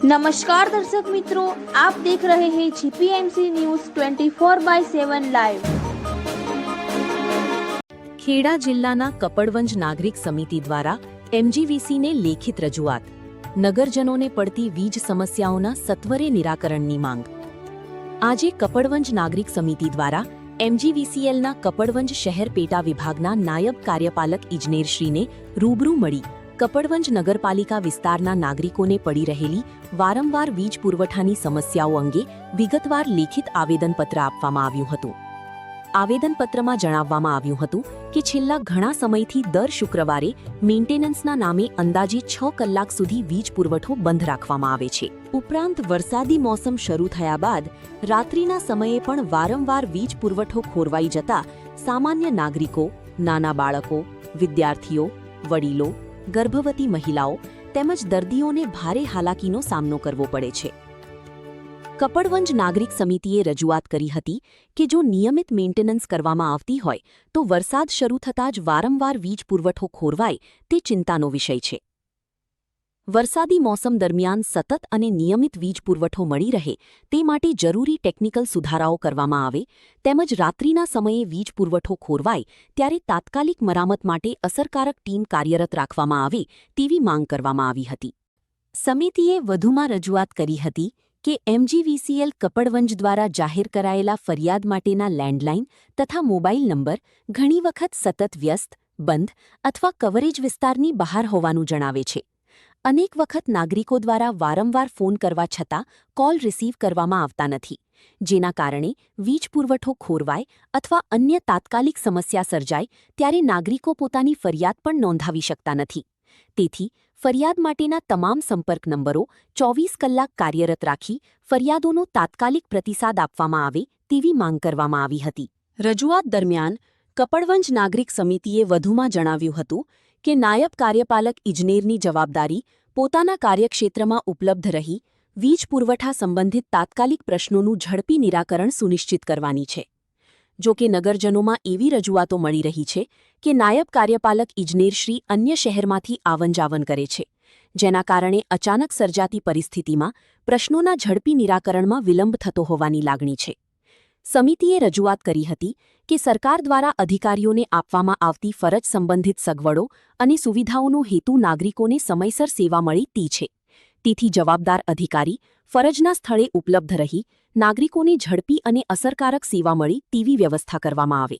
नमस्कार दर्शक मित्रों, आप देख रहे हैं जीपीएमसी न्यूज़ 24/7 લાઈવ। ખેડા જિલ્લાના કપડવંજ નાગરિક સમિતિ દ્વારા એમજીવીસીને લેખિત રજૂઆત, નગરજનોને પડતી વીજ સમસ્યાઓના સત્વરે નિરાકરણની માંગ। આજે કપડવંજ નાગરિક સમિતિ દ્વારા એમજીવીસીએલના કપડવંજ શહેર પેટા વિભાગના નાયબ કાર્યપાલક ઇજનેરશ્રીને રૂબરૂ મળી કપડવંજ નગરપાલિકા વિસ્તારના નાગરિકોને પડી રહેલી વારંવાર વીજ પુરવઠાની સમસ્યાઓ અંગે વિગતવાર લેખિત આવેદનપત્ર આપવામાં આવ્યું હતું। આવેદનપત્રમાં જણાવવામાં આવ્યું હતું કે છેલ્લા ઘણા સમયથી દર શુક્રવારે મેન્ટેનન્સના નામે અંદાજે 6 કલાક સુધી વીજ પુરવઠો બંધ રાખવામાં આવે છે। ઉપરાંત વરસાદી મોસમ શરૂ થયા બાદ રાત્રિના સમયે પણ વારંવાર વીજ પુરવઠો ખોરવાઈ જતા સામાન્ય નાગરિકો, નાના બાળકો, વિદ્યાર્થીઓ, વડીલો, ગર્ભવતી મહિલાઓ તેમજ દર્દીઓને ભારે હાલાકીનો સામનો કરવો પડે છે। કપડવંજ નાગરિક સમિતિએ રજૂઆત કરી હતી કે જો નિયમિત મેન્ટેનન્સ કરવામાં આવતી હોય તો વરસાદ શરૂ થતાં જ વારંવાર વીજ પુરવઠો ખોરવાય તે ચિંતાનો વિષય છે। વરસાદી મોસમ દરમિયાન સતત અને નિયમિત વીજ પુરવઠો મળી રહે તે માટે જરૂરી ટેકનિકલ સુધારાઓ કરવામાં આવે તેમજ રાત્રિના સમયે વીજ પુરવઠો ખોરવાય ત્યારે તાત્કાલિક મરામત માટે અસરકારક ટીમ કાર્યરત રાખવામાં આવે તેવી માંગ કરવામાં આવી હતી। સમિતિએ વધુમાં રજૂઆત કરી હતી કે એમજીવીસીએલ કપડવંજ દ્વારા જાહેર કરાયેલા ફરિયાદ માટેના લેન્ડલાઇન તથા મોબાઈલ નંબર ઘણી વખત સતત વ્યસ્ત, બંધ અથવા કવરેજ વિસ્તારની બહાર હોવાનું જણાવે છે। અનેક વખત નાગરિકો દ્વારા વારંવાર ફોન કરવા છતાં કોલ રિસીવ કરવામાં આવતા નથી, જેના કારણે વીજ પુરવઠો ખોરવાય અથવા અન્ય તાત્કાલિક સમસ્યા સર્જાય ત્યારે નાગરિકો પોતાની ફરિયાદ પણ નોંધાવી શકતા નથી। તેથી ફરિયાદ માટેના તમામ સંપર્ક નંબરો 24 કલાક કાર્યરત રાખી ફરિયાદોનો તાત્કાલિક પ્રતિસાદ આપવામાં આવે તેવી માંગ કરવામાં આવી હતી। રજૂઆત દરમિયાન કપડવંજ નાગરિક સમિતિએ વધુમાં જણાવ્યું હતું કે નાયબ કાર્યપાલક ઇજનેરની જવાબદારી પોતાના કાર્યક્ષેત્રમાં ઉપલબ્ધ રહી વીજ પુરવઠા સંબંધિત તાત્કાલિક પ્રશ્નોનું ઝડપી નિરાકરણ સુનિશ્ચિત કરવાની છે। જો કે નગરજનોમાં એવી રજૂઆતો મળી રહી છે કે નાયબ કાર્યપાલક ઇજનેરશ્રી અન્ય શહેરમાંથી આવન-જાવન કરે છે, જેના કારણે અચાનક સર્જાતી પરિસ્થિતિમાં પ્રશ્નોના ઝડપી નિરાકરણમાં વિલંબ થતો હોવાની લાગણી છે। સમિતિએ રજૂઆત કરી હતી કે સરકાર દ્વારા અધિકારીઓને આપવામાં આવતી ફરજ સંબંધિત સગવડો અને સુવિધાઓનો હેતુ નાગરિકોને સમયસર સેવા મળી તે છે। તેથી જવાબદાર અધિકારી ફરજના સ્થળે ઉપલબ્ધ રહી નાગરિકોને ઝડપી અને અસરકારક સેવા મળી તેવી વ્યવસ્થા કરવામાં આવે।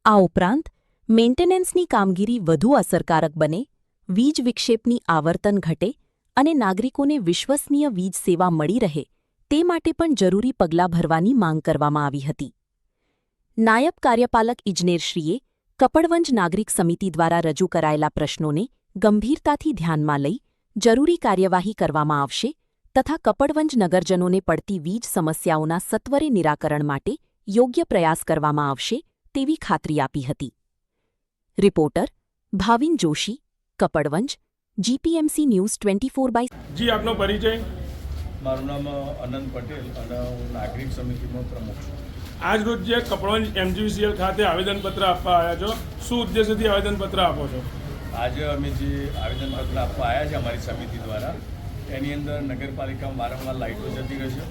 આ ઉપરાંત મેન્ટેનન્સની કામગીરી વધુ અસરકારક બને, વીજ વિક્ષેપની આવર્તન ઘટે અને નાગરિકોને વિશ્વસનીય વીજ સેવા મળી રહે તે માટે પણ જરૂરી પગલાં ભરવાની માંગ કરવામાં આવી હતી। નાયબ કાર્યપાલક ઇજનેરશ્રીએ કપડવંજ નાગરિક સમિતિ દ્વારા રજૂ કરાયેલા પ્રશ્નોને ગંભીરતાથી ધ્યાનમાં લઈ જરૂરી કાર્યવાહી કરવામાં આવશે તથા કપડવંજ નગરજનોને પડતી વીજ સમસ્યાઓના સત્વરે નિરાકરણ માટે યોગ્ય પ્રયાસ કરવામાં આવશે તેવી ખાતરી આપી હતી। Reporter Bhavin Joshi, Kapadvanj, GPMC news 24/7। જી, આપનો પરિચય? મારું નામ અનંત પટેલ અને હું નાગરિક સમિતિનો પ્રમુખ છું। આજ રોજ જે કપડવંજ એમજીવીસીએલ ખાતે આવેદનપત્ર આપવા આવ્યા છો, શું ઉદ્દેશ્યથી આવેદનપત્ર આપો છો? આજે અમે જે આવેદનપત્ર આપવા આવ્યા છે અમારી સમિતિ દ્વારા, એની અંદર નગરપાલિકામાં વારંવાર લાઇટો જતી રહે છે,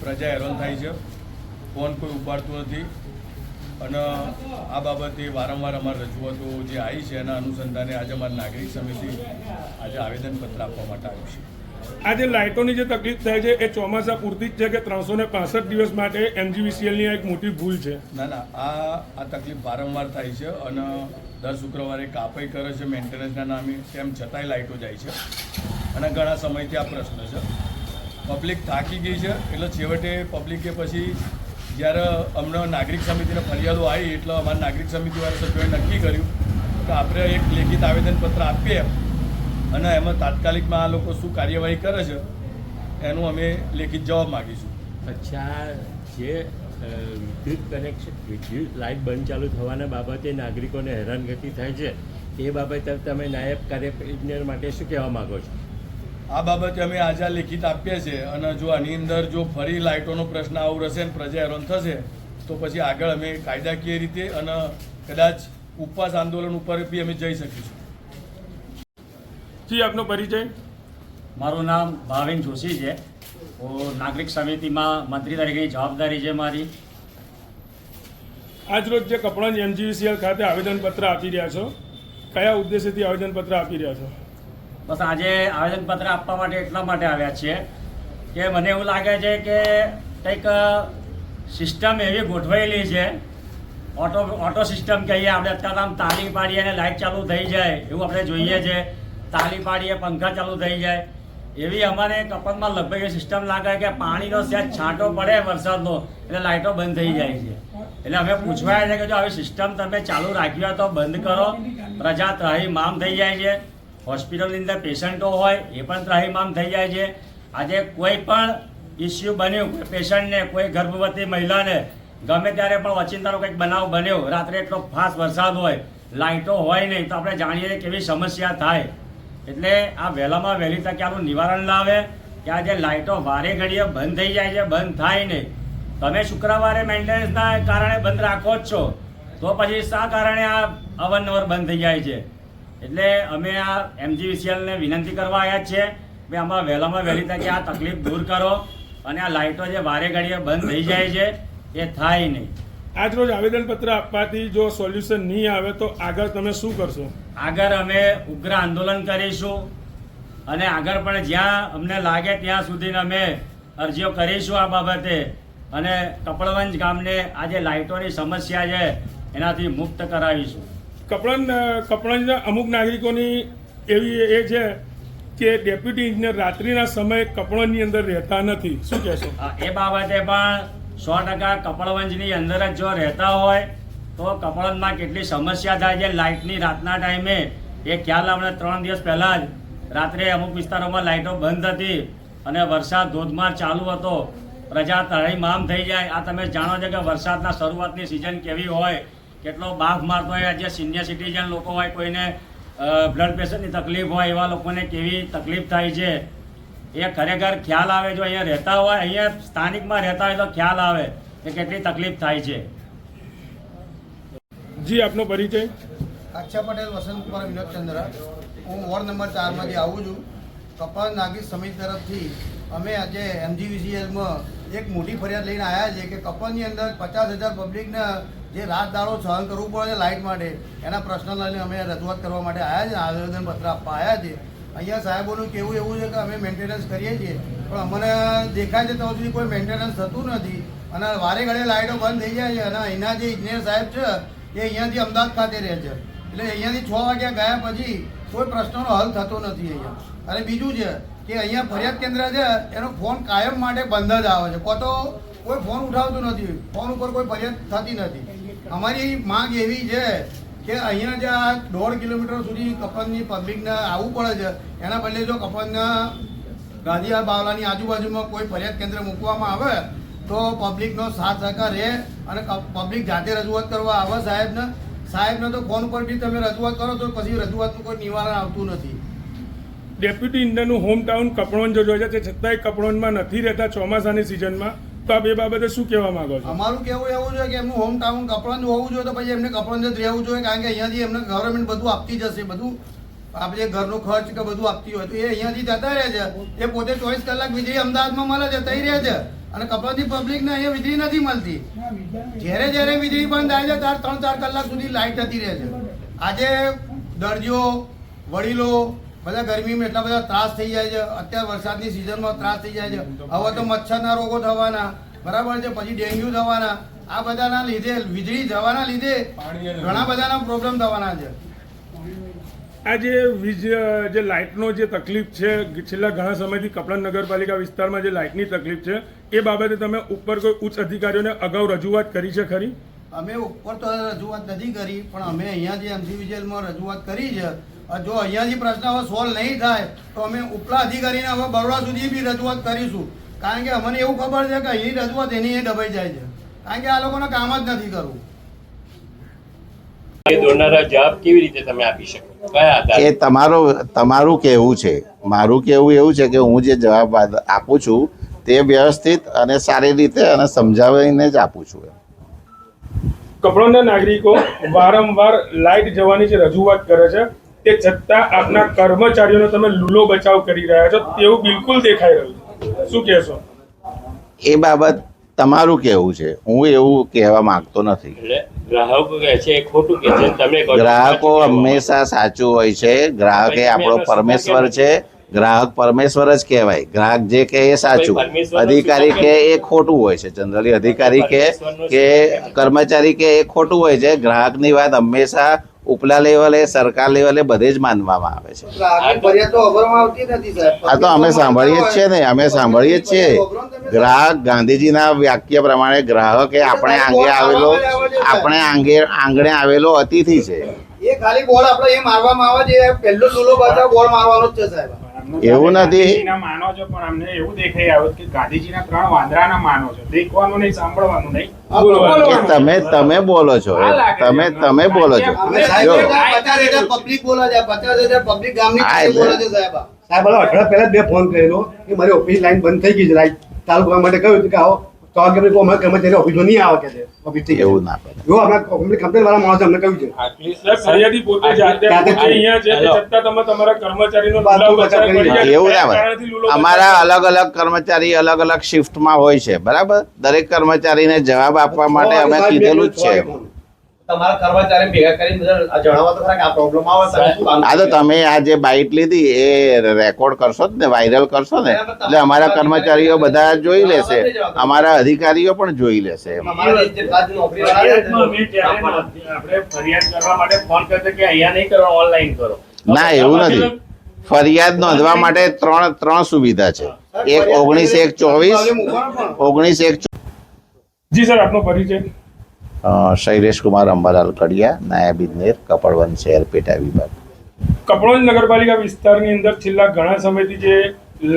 પ્રજા હેરાન થાય છે, ફોન કોઈ ઉપાડતું નથી અને આ બાબતે વારંવાર અમારી રજૂઆતો જે આવી છે એના અનુસંધાને આજે અમારી નાગરિક સમિતિ આજે આવેદનપત્ર આપવા માટે આવ્યું છે। આજે લાઇટોની જે તકલીફ થાય છે એ ચોમાસા પૂરતી જ છે કે 365 દિવસ માટે એમજીવીસીએલની એક મોટી ભૂલ છે? ના, આ તકલીફ વારંવાર થાય છે અને દર શુક્રવારે કાપાઈ કરે છે મેન્ટેનન્સના નામે, તેમ છતાંય લાઇટો જાય છે અને ઘણા સમયથી આ પ્રશ્ન છે। પબ્લિક થાકી ગઈ છે એટલે છેવટે પબ્લિકે પછી જ્યારે અમને નાગરિક સમિતિને ફરિયાદો આવી એટલે અમારા નાગરિક સમિતિવાળા સભ્યોએ નક્કી કર્યું કે આપણે એક લેખિત આવેદનપત્ર આપીએ અને એમાં તાત્કાલિકમાં આ લોકો શું કાર્યવાહી કરે છે એનું અમે લેખિત જવાબ માગીશું। અચ્છા, જે વિદ્યુત કનેક્શન, વિદ્યુત લાઇટ બંધ ચાલુ થવાના બાબતે નાગરિકોને હેરાનગતિ થાય છે એ બાબતે તમે નાયબ કાર્યપાલક ઇજનેર માટે શું કહેવા માગો છો? આ બાબતે અમે આજે લેખિત આપીએ છીએ અને જો આની અંદર જો ફરી લાઇટોનો પ્રશ્ન આવું રહેશે ને પ્રજા હેરાન થશે તો પછી આગળ અમે કાયદાકીય રીતે અને કદાચ ઉપવાસ આંદોલન ઉપર બી અમે જઈ શકીશું। જી, આપનો પરિચય? મારું નામ ભાવિન જોશી છે. હું નાગરિક સમિતિમાં મંત્રી તરીકેની જવાબદારી છે મારી. આજરોજ જે કપડવંજ MGVCL ખાતે આવેદનપત્ર આપી રહ્યા છો, કયા ઉદ્દેશ્યથી આવેદનપત્ર આપી રહ્યા છો? બસ આજે આવેદનપત્ર આપવા માટે એટલા માટે આવ્યા છીએ કે મને એવું લાગે છે કે કંઈક સિસ્ટમ એવી ગોઠવાયેલી છે, ઓટો સિસ્ટમ કહીએ આપણે, અત્યારે આમ તાળી પાડીએ અને લાઇટ ચાલુ થઈ જાય એવું આપણે જોઈએ છે, તાળી પાડીએ પંખા ચાલુ થઈ જાય એવી અમારે કપડમાં લગભગ એ સિસ્ટમ લાગે કે પાણીનો સહેજ છાંટો પડે વરસાદનો એટલે લાઇટો બંધ થઈ જાય છે. એટલે અમે પૂછવાય છે કે જો આવી સિસ્ટમ તમે ચાલુ રાખી હોય તો બંધ કરો. પ્રજા ત્રાહીમામ થઈ જાય છે, હોસ્પિટલની અંદર પેશન્ટો હોય એ પણ ત્રાહીમામ થઈ જાય છે. આજે કોઈ પણ ઇસ્યુ બન્યું, કોઈ પેશન્ટને, કોઈ ગર્ભવતી મહિલાને ગમે ત્યારે પણ ઓચિંતાનો કંઈક બનાવ બન્યો, રાત્રે એટલો ફાસ્ટ વરસાદ હોય, લાઇટો હોય નહીં, તો આપણે જાણીએ કેવી સમસ્યા થાય. એટલે આ વહેલામાં વહેલી તકે આનું નિવારણ લાવે કે આ જે લાઇટો વારે ઘડીએ બંધ થઈ જાય છે, બંધ થાય નહીં. તમે શુક્રવારે મેન્ટેનન્સના કારણે બંધ રાખો જ છો, તો પછી શા કારણે આ અવારનવાર બંધ થઈ જાય છે? એટલે અમે આ MGVCLને વિનંતી કરવા આવ્યા છીએ કે આમાં વહેલામાં વહેલી તકે આ તકલીફ દૂર કરો અને આ લાઇટો જે વારે ઘડીએ બંધ થઈ જાય છે એ થાય નહીં. આજરોજ આવેદનપત્ર આપવાથી જો સોલ્યુશન નહીં આવે તો આગળ તમે શું કરશો? આગળ અમે ઉગ્ર આંદોલન કરીશું અને આગળ પણ જ્યાં અમને લાગે ત્યાં સુધી અમે અરજીઓ કરીશું આ બાબતે અને કપડવંજ ગામને આ જે લાઇટોની સમસ્યા છે એનાથી મુક્ત કરાવીશું. કપડવંજના અમુક નાગરિકોની એવી એ છે કે ડેપ્યુટી ઇન્જિનિયર રાત્રિના સમયે કપડવંજની અંદર રહેતા નથી, શું કહેશો? એ બાબતે પણ 100% કપડવંજની અંદર જ જો રહેતા હોય તો કપડવંજમાં કેટલી સમસ્યા થાય છે લાઇટની રાતના ટાઈમે એ ખ્યાલ અમને 3 દિવસ પહેલાં જ રાત્રે અમુક વિસ્તારોમાં લાઇટો બંધ હતી અને વરસાદ ધોધમાર ચાલુ હતો, પ્રજા ત્રાહીમામ થઈ જાય. આ તમે જાણો છો કે વરસાદના શરૂઆતની સિઝન કેવી હોય, કેટલો બાફ મારતો હોય. જે સિનિયર સિટીઝન લોકો હોય, કોઈને બ્લડ પ્રેશરની તકલીફ હોય, એવા લોકોને કેવી તકલીફ થાય છે એ ખરેખર ખ્યાલ આવે. જો અહીંયા રહેતા હોય, અહીંયા સ્થાનિકમાં રહેતા હોય તો ખ્યાલ આવે કે કેટલી તકલીફ થાય છે. જી, આપનો પરિચય? અક્ષય પટેલ, વસંતકુમાર વિનોદચંદ્ર. હું વોર્ડ નંબર 4 માંથી આવું છું. કપડવંજ નાગરિક સમિતિ તરફથી અમે આજે MGVCLમાં એક મોટી ફરિયાદ લઈને આવ્યા છે કે કપડવંજની અંદર 50,000 પબ્લિકને જે રાત દાડો સહન કરવું પડે છે લાઇટ માટે, એના પ્રશ્ન લઈને અમે રજૂઆત કરવા માટે આવ્યા છે, આવેદનપત્ર આપવા આવ્યા છે. અહીંયા સાહેબોનું કહેવું એવું છે કે અમે મેન્ટેનન્સ કરીએ છીએ પણ અમને દેખાય છે ત્યાં સુધી કોઈ મેન્ટેનન્સ થતું નથી અને વારે ઘડે લાઇટો બંધ થઈ જાય છે. અને અહીંના જે ઇજનેર સાહેબ છે એ અહીંયાથી અમદાવાદ ખાતે રહે છે, એટલે અહીંયાથી 6 વાગ્યા ગયા પછી કોઈ પ્રશ્નનો હલ થતો નથી અહીંયા. અને બીજું છે કે અહીંયા ફરિયાદ કેન્દ્ર છે એનો ફોન કાયમ માટે બંધ જ આવે છે, તો કોઈ ફોન ઉઠાવતું નથી, ફોન ઉપર કોઈ ફરિયાદ થતી નથી. અમારી માંગ એવી છે કે અહીંયા જે આ 1.5 કિલોમીટર સુધી કપડવંજની પબ્લિકને આવવું પડે છે, એના બદલે જો કપડવંજના ગાંધીયા બાવલાની આજુબાજુમાં કોઈ ફરિયાદ કેન્દ્ર મૂકવામાં આવે તો પબ્લિકનો સાથ સહકાર રહે અને પબ્લિક જાતે રજૂઆત કરવા આવે સાહેબને તો ફોન ઉપર બી તમે રજૂઆત કરો તો પછી રજૂઆતનું કોઈ નિવારણ આવતું નથી. ડેપ્યુટી ઇન્જિનિયરનું હોમ ટાઉન કપડવંજ જોઈએ છે, છતાંય કપડવંજમાં નથી રહેતા ચોમાસાની સિઝનમાં, તો આ બે બાબતે શું કહેવા માંગો છો? અમારું કહેવું એવું છે કે એમનું હોમ ટાઉન કપડવંજ હોવું જોઈએ તો પછી એમને કપડવંજ જ રહેવું જોઈએ, કારણ કે અહીંયાથી એમને ગવર્મેન્ટ બધું આપતી જશે, બધું આપણે ઘરનો ખર્ચ કે બધું આપતી હોય તો એ અહીંયાથી જતા રહે છે. એ પોતે 24 કલાક વીજળી અમદાવાદમાં મળે છે, તઈ રહે છે અને કપડવંજની પબ્લિકને અહીંયા વીજળી નથી મળતી. જ્યારે વીજળી બંધ થાય છે ત્યારે 3-4 કલાક સુધી લાઇટ જતી રહે છે. આજે દર્દીઓ, વડીલો બધા ગરમીમાં એટલા બધા ત્રાસ થઈ જાય છે. અત્યારે વરસાદની સિઝનમાં ત્રાસ થઈ જાય છે. હવે તો મચ્છરના રોગો થવાના, બરાબર છે, પછી ડેન્ગ્યુ થવાના, આ બધાના લીધે, વીજળી જવાના લીધે ઘણા બધાના પ્રોબ્લેમ થવાના છે. આ જે જે લાઇટનો જે તકલીફ છે છેલ્લા ઘણા સમયથી કપડવંજ નગરપાલિકા વિસ્તારમાં જે લાઇટની તકલીફ છે એ બાબતે તમે ઉપર કોઈ ઉચ્ચ અધિકારીઓને અગાઉ રજૂઆત કરી છે ખરી? અમે ઉપર તો રજૂઆત નથી કરી પણ અમે અહીંયા જે MGVCLમાં રજૂઆત કરી છે. જો અહીંયાથી પ્રશ્ન હવે સોલ્વ નહીં થાય તો અમે ઉપલા અધિકારીને હવે બરોડા સુધી બી રજૂઆત કરીશું, કારણ કે અમને એવું ખબર છે કે અહીં રજૂઆત એની એ દબાઈ જાય છે, કારણ કે આ લોકોને કામ જ નથી કરવું. એ દોરનારા જવાબ કેવી રીતે તમે આપી શકો? કયા આધારે? એ તમારું કહેવું છે. મારું કહેવું એવું છે કે હું જે જવાબ આપું છું તે વ્યવસ્થિત અને સારી રીતે અને સમજાવીને જ આપું છું. કપડવંજના નાગરિકો વારંવાર લાઇટ જવાની જે રજૂઆત કરે છે તે છતાં આપના કર્મચારીઓનો તમે લૂલો બચાવ કરી રહ્યા છો તેવું બિલકુલ દેખાઈ રહ્યું છે. શું કહેશો? એ બાબત તમારું કહેવું છે, હું એવું કહેવા માંગતો નથી. એટલે ગ્રાહકો કહે છે એ ખોટું કે છે, તમે કહો છો ગ્રાહકો સાચું કહેવામાં. હંમેશા સાચું હોય છે. ગ્રાહક એ આપણો પરમેશ્વર છે. ગ્રાહક પરમેશ્વર જ કહેવાય. ગ્રાહક જે કહે એ સાચું, અધિકારી કે એ ખોટું હોય છે. જનરલી અધિકારી કે કર્મચારી કે એ ખોટું હોય છે. ગ્રાહકની વાત હંમેશા ઉપલા લેવલે, સરકાર લેવલે બધે જ માનવામાં આવે છે. ગ્રાહકની ફરિયાદ તો અભરમાં આવતી નથી સાહેબ. આ તો અમે સાંભળીએ જ છીએ ને, અમે સાંભળીએ જ છીએ. ગ્રાહક ગાંધીજીના વાક્ય પ્રમાણે ગ્રાહક એ આપણે આંગણે આવેલો અતિથિ છે. એ ખાલી બોલ આપણે એ મારવામાં આવે છે, પહેલો લૂલો બચાવ બોલ મારવાનો જ છે સાહેબ. એવું નથી. ગાંધીજીના માનો છો, પણ અમને એવું દેખાઈ આવ્યું કે ગાંધીજીના 3 વાંદરાના માનો છો. દેખવાનું નહીં, સાંભળવાનું નહીં, બોલવાનું. તમે બોલો છો, તમે બોલો છો. અમે સાહેબ 50,000 પબ્લિક બોલે છે, 50,000 પબ્લિક ગામની વચ્ચે બોલે છે સાહેબ. સાહેબ અઠવાડિયા પહેલા 2 ફોન કરેલો કે મારી ઓફિસ લાઈન બંધ થઈ ગઈ છે, લાઈટ ચાલુ કરવા માટે કહ્યું હતું કે આવો તો અમારા કર્મચારી ઓફિસમાં નહીં આવે કે છે ઓફિસથી. એવું ના કરે. જો આપણે કંપની વાળા માણસે અમને કહ્યું છે. સાહેબ, ફરિયાદી પોતે જાતે અહીંયા છે, તે છતાં તમે તમારા કર્મચારીનો લૂલો બચાવ કરી રહ્યા છો. એવું ના કયા બને. કારણથી લૂલો અમારા અલગ અલગ કર્મચારી અલગ અલગ શિફ્ટમાં હોય છે, બરાબર. દરેક કર્મચારીને જવાબ આપવા માટે અમે કીધેલું જ છે. તમારા કર્મચારી ભેગા કરીને જણાવો તો ખરા કે આ પ્રોબ્લેમ આવે તમે શું કામ આ તો તમે આ જે બાઇટ લીધી એ રેકોર્ડ કરશો જ ને, વાયરલ કરશો ને, એટલે અમારા કર્મચારીઓ બધા જોઈ લેશે, અમારા અધિકારીઓ પણ જોઈ લેશે. અમારા જે રાજ્ય નોકરી વાળા ફરિયાદમાં અમે ત્યારે આપણે ફરિયાદ કરવા માટે ફોન કરતા કે અહીંયા નહીં કરો, ઓનલાઈન કરો. ના, એવું નથી. ફરિયાદ નોંધવા માટે ત્રણ સુવિધા છે. એક 19-1-24, 19-1. જી સર, આપનો પરિચય? શૈલેષ કુમાર અંબાલાલ કડિયા, નાયબ ઇજનેર, કપડવન શહેર પેટા વિભાગ. કપડવંજ નગરપાલિકા વિસ્તારની અંદર છેલ્લા ઘણા સમયથી જે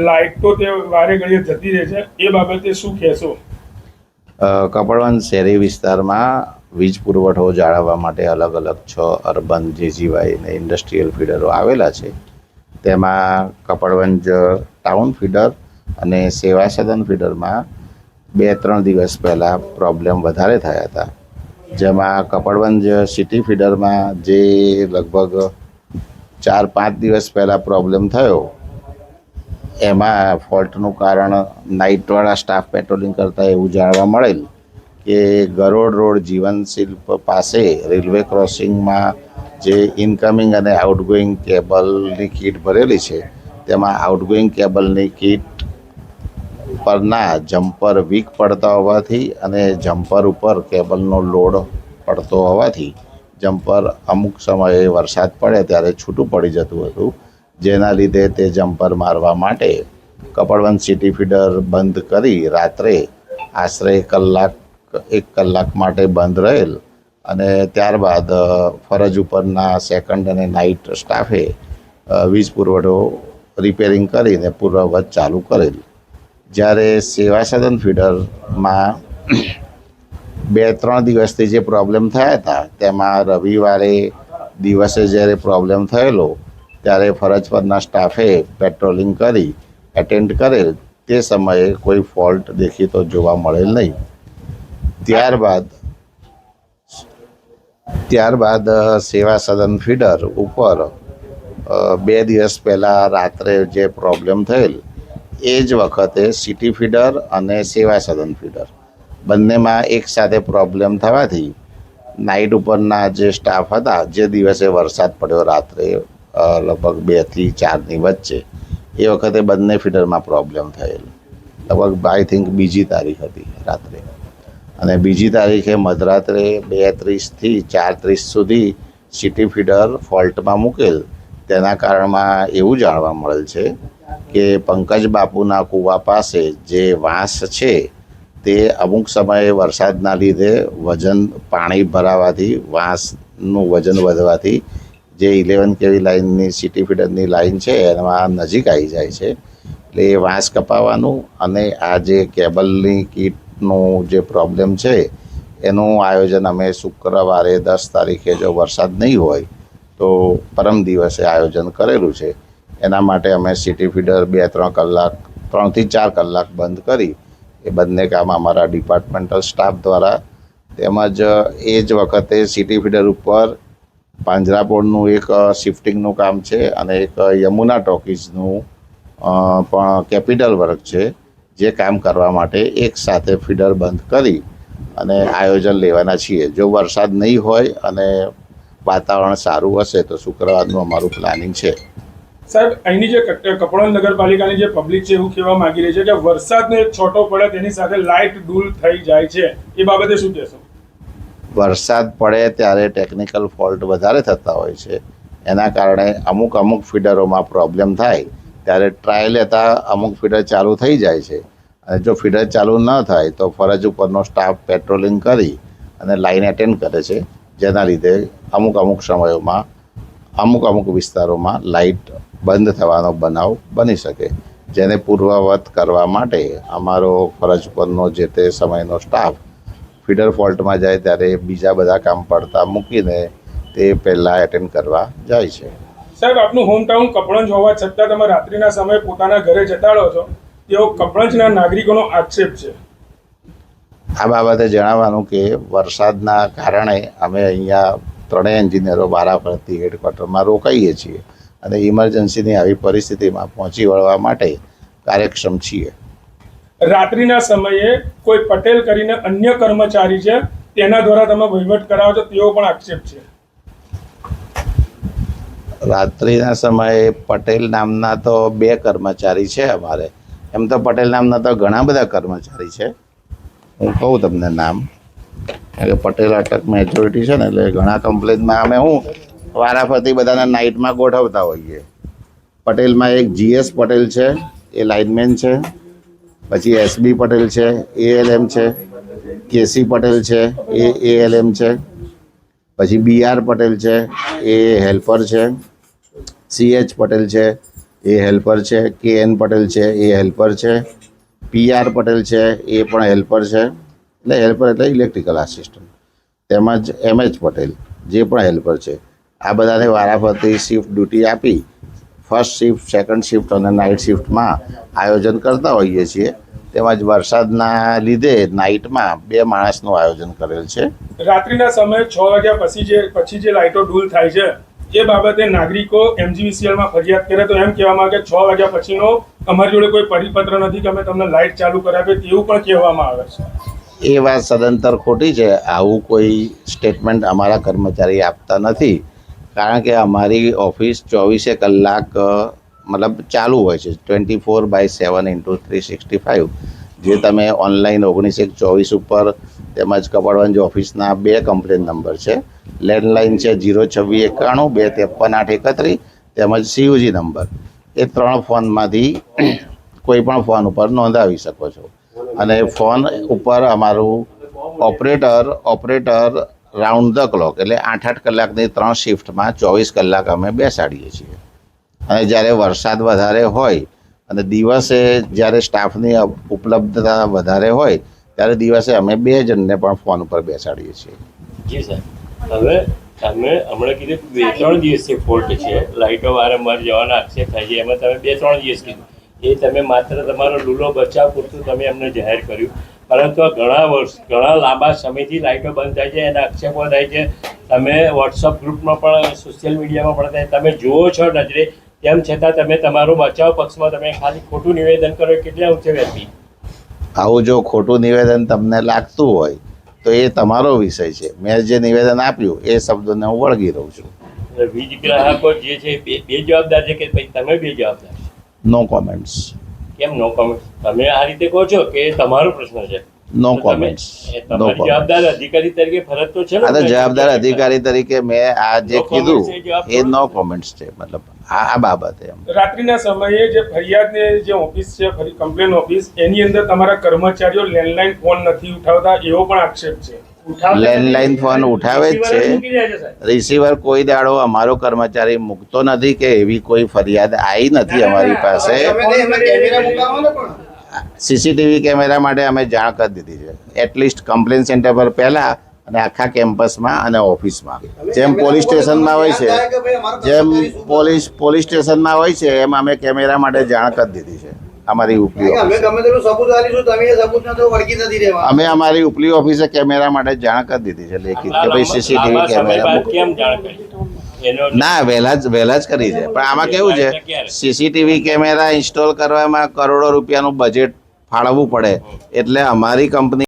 લાઇટો તે વારે ઘડીએ જતી રહે છે, એ બાબતે શું કહેશો? કપડવન શહેરી વિસ્તારમાં વીજ પુરવઠો જાળવવા માટે અલગ અલગ 6 અર્બન જેજીવાય અને ઇન્ડસ્ટ્રીયલ ફીડરો આવેલા છે. તેમાં કપડવંજ ટાઉન ફીડર અને સેવા સદન ફીડરમાં 2-3 દિવસ પહેલાં પ્રોબ્લેમ વધારે થયા હતા. જેમાં કપડવંજ સિટી ફીડરમાં જે લગભગ 4-5 દિવસ પહેલાં પ્રોબ્લેમ થયો, એમાં ફોલ્ટનું કારણ નાઇટવાળા સ્ટાફ પેટ્રોલિંગ કરતા એવું જાણવા મળેલ કે ગરોડ રોડ જીવન શિલ્પ પાસે રેલવે ક્રોસિંગમાં જે ઇનકમિંગ અને આઉટગોઈંગ કેબલની કીટ ભરેલી છે, તેમાં આઉટગોઈંગ કેબલની કીટ પરના જમ્પર વીક પડતા હોવાથી અને જમ્પર ઉપર કેબલનો લોડ પડતો હોવાથી જમ્પર અમુક સમયે વરસાદ પડે ત્યારે છૂટું પડી જતું હતું, જેના લીધે તે જમ્પર મારવા માટે કપડવંજ સિટી ફીડર બંધ કરી રાત્રે આશરે 1 કલાક માટે બંધ રહેલ અને ત્યારબાદ ફરજ ઉપરના સેકન્ડ અને નાઇટ સ્ટાફે વીજ પુરવઠો રિપેરિંગ કરીને પૂર્વવત ચાલુ કરેલ. જ્યારે સેવા સદન ફીડરમાં 2-3 દિવસથી જે પ્રોબ્લેમ થયા હતા, તેમાં રવિવારે દિવસે જ્યારે પ્રોબ્લેમ થયેલો ત્યારે ફરજ પરના સ્ટાફે પેટ્રોલિંગ કરી એટેન્ડ કરેલ, તે સમયે કોઈ ફોલ્ટ દેખીતો જોવા મળેલ નહીં. ત્યારબાદ સેવા સદન ફીડર ઉપર 2 દિવસ પહેલાં રાત્રે જે પ્રોબ્લેમ થયેલ, એ જ વખતે સિટી ફીડર અને સેવા સદન ફીડર બંનેમાં એકસાથે પ્રોબ્લેમ થવાથી નાઇટ ઉપરના જે સ્ટાફ હતા, જે દિવસે વરસાદ પડ્યો રાત્રે લગભગ 2 થી 4ની વચ્ચે, એ વખતે બંને ફીડરમાં પ્રોબ્લેમ થયેલ. લગભગ આઈ થિંક બીજી તારીખ હતી રાત્રે, અને બીજી તારીખે મધરાત્રે 2:30 થી 4:30 સુધી સિટી ફીડર ફોલ્ટમાં મૂકેલ. તેના કારણમાં એવું જાણવા મળેલ છે કે પંકજ બાપુના કૂવા પાસે જે વાંસ છે, તે અમુક સમયે વરસાદના લીધે પાણી ભરાવાથી વાંસનું વજન વધવાથી જે 11 kV લાઇનની સિટી ફીડરની લાઇન છે એમાં નજીક આવી જાય છે. એટલે એ વાંસ કપાવવાનું અને આ જે કેબલની કીટનું જે પ્રોબ્લેમ છે એનું આયોજન અમે શુક્રવારે 10 તારીખે, જો વરસાદ નહીં હોય તો પરમ દિવસે આયોજન કરેલું છે. એના માટે અમે સિટી ફીડર 2-3 કલાક, 3 થી 4 કલાક બંધ કરી એ બંને કામ અમારા ડિપાર્ટમેન્ટલ સ્ટાફ દ્વારા, તેમજ એ જ વખતે સિટી ફીડર ઉપર પાંજરાપોળનું એક શિફ્ટિંગનું કામ છે અને એક યમુના ટોકીઝનું પણ કેપિટલ વર્ક છે, જે કામ કરવા માટે એક સાથે ફીડર બંધ કરી અને આયોજન લેવાના છીએ. જો વરસાદ નહીં હોય અને વાતાવરણ સારું હશે તો શુક્રવારનું અમારું પ્લાનિંગ છે. સાહેબ, અહીંની જે કપડવંજ નગરપાલિકાની જે પબ્લિક છે એવું કહેવા માંગી રહી છે કે વરસાદનો એક છોટો પડે તેની સાથે લાઇટ ડૂલ થઈ જાય છે, એ બાબતે શું કહેશો? વરસાદ પડે ત્યારે ટેકનિકલ ફોલ્ટ વધારે થતા હોય છે, એના કારણે અમુક ફીડરોમાં પ્રોબ્લેમ થાય ત્યારે ટ્રાય લેતા અમુક ફીડર ચાલુ થઈ જાય છે. અને જો ફીડર ચાલુ ન થાય તો ફરજ ઉપરનો સ્ટાફ પેટ્રોલિંગ કરી અને લાઇન એટેન્ડ કરે છે, જેના લીધે અમુક સમયોમાં અમુક વિસ્તારોમાં લાઇટ બંધ થવાનો બનાવ બની શકે, જેને પૂર્વવત કરવા માટે અમારો ફરજ પરનો જે તે સમયનો સ્ટાફ ફીડર ફોલ્ટમાં જાય ત્યારે બીજા બધા કામ પડતા મૂકીને તે પહેલાં એટેન્ડ કરવા જાય છે. સાહેબ, આપનું હોમટાઉન કપડવંજ હોવા છતાં તમે રાત્રિના સમયે પોતાના ઘરે જતા રહો છો, તેવો કપડવંજના નાગરિકોનો આક્ષેપ છે. આ બાબતે જણાવવાનું કે વરસાદના કારણે અમે અહીંયા 3 એન્જિનિયરો વારાફરતી હેડક્વાર્ટરમાં રોકાઈએ છીએ અને ઇમરજન્સીની આવી પરિસ્થિતિમાં પહોંચી વળવા માટે કાર્યક્ષમ છીએ. રાત્રિના સમયે કોઈ પટેલ કરીને અન્ય કર્મચારી છે, તેના દ્વારા તમે વહીવટ કરાવો છો, તેવો પણ આક્ષેપ છે. રાત્રિના સમયે પટેલ નામના તો 2 કર્મચારી છે અમારે. એમ તો પટેલ નામના તો ઘણા બધા કર્મચારી છે. હું કહું તમને નામ, કારણ કે પટેલ અટક મેજોરિટી છે ને, એટલે ઘણા કમ્પ્લેનમાં અમે વારાફરતી બધાના નાઇટમાં ગોઠવતા હોઈએ. પટેલમાં એક GS પટેલ છે, એ લાઇનમેન છે. પછી SB પટેલ છે, ALM છે. KC પટેલ છે, એ ALM છે. પછી BR પટેલ છે, એ હેલ્પર છે. CH પટેલ છે, એ હેલ્પર છે. KN પટેલ છે, એ હેલ્પર છે. PR પટેલ છે, એ પણ હેલ્પર છે. એટલે હેલ્પર એટલે ઇલેક્ટ્રિકલ આસિસ્ટન્ટ. તેમજ MH પટેલ, જે પણ હેલ્પર છે. આ બધાને વારાફરતી શિફ્ટ ડ્યુટી આપી ફર્સ્ટ શિફ્ટ, સેકન્ડ શિફ્ટ અને નાઇટ શિફ્ટમાં આયોજન કરતા હોઈએ છીએ. તેમજ વરસાદના લીધે નાઇટમાં 2 માણસનું આયોજન કરેલ છે. રાત્રિના સમયે 6 વાગ્યા પછી જે લાઇટો ડૂલ થાય છે, એ બાબતે નાગરિકો MGVCLમાં ફરિયાદ કરે તો એમ કહેવામાં આવે કે 6 વાગ્યા પછીનો અમારી જોડે કોઈ પરિપત્ર નથી કે અમે તમને લાઇટ ચાલુ કરાવીએ, તેવું પણ કહેવામાં આવે છે. એ વાત સદંતર ખોટી છે. આવું કોઈ સ્ટેટમેન્ટ અમારા કર્મચારી આપતા નથી, કારણ કે અમારી ઓફિસ 24 કલાક મતલબ ચાલુ હોય છે, 24/7 × 365. જે તમે ઓનલાઈન 19/1/24 ઉપર તેમજ કપડવંજ ઓફિસના 2 કમ્પ્લેન નંબર છે. લેન્ડલાઇન છે 02691 253 831 તેમજ CUG નંબર. એ 3 ફોનમાંથી કોઈ પણ ફોન ઉપર નોંધાવી શકો છો. અને ફોન ઉપર અમારું ઓપરેટર રાઉન્ડ ધ ક્લોક એટલે 8 કલાકની 3 શિફ્ટમાં 24 કલાક અમે બેસાડીએ છીએ. અને જ્યારે વરસાદ વધારે હોય અને દિવસે જ્યારે સ્ટાફની ઉપલબ્ધતા વધારે હોય ત્યારે દિવસે અમે 2 જણને પણ ફોન ઉપર બેસાડીએ છીએ. જી સાહેબ, હવે તમે હમણાં કીધું 2-3 દિવસથી ફોલ્ટ છે, લાઇટો વારંવાર જવાના આક્ષેપ થાય છે, એમાં તમે 2-3 દિવસ કીધું. એ તમે માત્ર તમારો લૂલો બચાવ પૂરતું તમે અમને જાહેર કર્યું, પરંતુ ઘણા લાંબા સમયથી લાઇટો બંધ થાય છે, એના આક્ષેપો થાય છે. તમે વોટ્સઅપ ગ્રુપમાં પણ, સોશિયલ મીડિયામાં પણ થાય, તમે જુઓ છો નજરે, તેમ છતાં તમે તમારો બચાવ પક્ષમાં તમે ખાલી ખોટું નિવેદન કરો. કેટલા ઊંચે વ્યક્તિ આવું જો ખોટું નિવેદન તમને લાગતું હોય તો એ તમારો વિષય છે. મેં જે નિવેદન આપ્યું એ શબ્દોને હું વળગી રહું છું. વીજ ગ્રાહકો જે છે બે જવાબદાર છે કે ભાઈ તમે 2 જવાબદાર? નો કોમેન્ટ્સ. કેમ નો કોમેન્ટ્સ? તમે આ રીતે કહો છો કે તમારો પ્રશ્ન છે. નો કોમેન્ટ્સ. તમારી જવાબદાર અધિકારી તરીકે ફરજ તો છે ને. આ તો જવાબદાર અધિકારી તરીકે મેં આ જે કીધું એ નો કોમેન્ટ્સ છે. મતલબ આ બાબતે રાત્રિના સમયે જે ફરિયાદની જે ઓફિસ છે, કમ્પ્લેન ઓફિસ, એની અંદર તમારા કર્મચારીઓ લેન્ડલાઇન ફોન નથી ઉઠાવતા, એવો પણ આક્ષેપ છે. લેન્ડલાઇન ફોન ઉઠાવે જ છે. રિસીવર કોઈ દાડો અમારો કર્મચારી મૂકતો નથી કે એવી કોઈ ફરિયાદ આવી નથી અમારી પાસે. CCTV કેમેરા માટે અમે જાણ કરી દીધી છે, એટલીસ્ટ કમ્પ્લેન સેન્ટર પર પહેલાં અને આખા કેમ્પસમાં અને ઓફિસમાં. જેમ પોલીસ સ્ટેશનમાં હોય છે, પોલીસ સ્ટેશનમાં હોય છે, એમ અમે કેમેરા માટે જાણ કરી દીધી છે. અમારી ઉપલી અમે અમારી ઉપલી ઓફિસે કેમેરા માટે જાણ કરી દીધી છે લેખિત કે ભાઈ CCTV કેમેરા. કેમ જાણ કરી? એનો ના વહેલા જ કરી છે પણ આમાં કેવું છે સીસીટીવી કેમેરા ઇન્સ્ટોલ કરવામાં કરોડો રૂપિયાનું બજેટ ફાળવવું પડે એટલે અમારી કંપની